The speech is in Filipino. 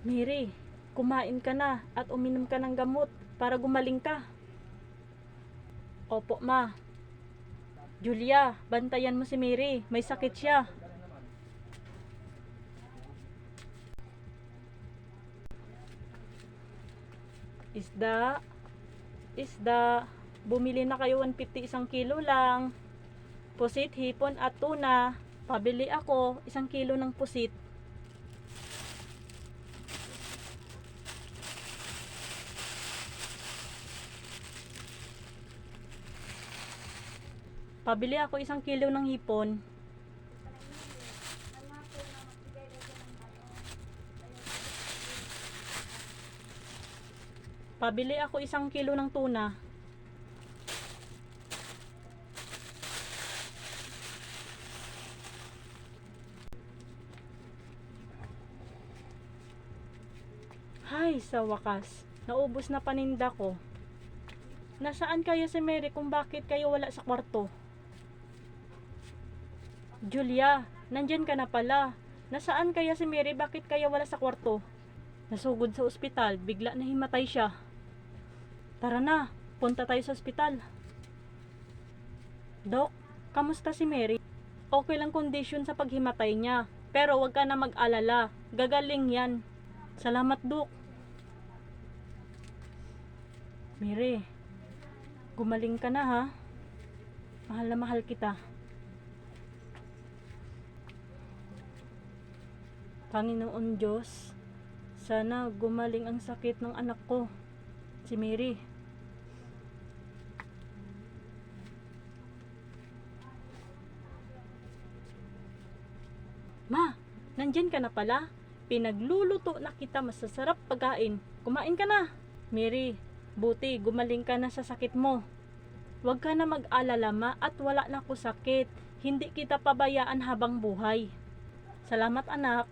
Mary, kumain ka na at uminom ka ng gamot para gumaling ka. Opo, ma. Julia, bantayan mo si Mary. May sakit siya. Isda, isda. Bumili na kayo 150 isang kilo lang. Pusit, hipon at tuna. Pabili ako 1 kilo ng pusit. Pabili ako 1 kilo ng hipon. Pabili ako 1 kilo ng tuna. Hay, sa wakas, naubos na paninda ko. Nasaan kaya si Mary kung bakit kayo wala sa kwarto? Julia, nandyan ka na pala. Nasaan kaya si Mary, bakit kaya wala sa kwarto? Nasugod sa ospital, bigla na himatay siya. Tara na, punta tayo sa ospital. Dok, kamusta si Mary? Okay lang kondisyon sa paghimatay niya, pero wag ka na mag-alala, gagaling yan. Salamat, Dok. Mary, gumaling ka na ha. Mahal na mahal kita. Panginoon Diyos, sana gumaling ang sakit ng anak ko, si Mary. Ma, nandyan ka na pala. Pinagluluto na kita masasarap pagkain. Kumain ka na. Mary, buti gumaling ka na sa sakit mo. Huwag ka na mag-alala, ma, at wala na ako sakit. Hindi kita pabayaan habang buhay. Salamat, anak.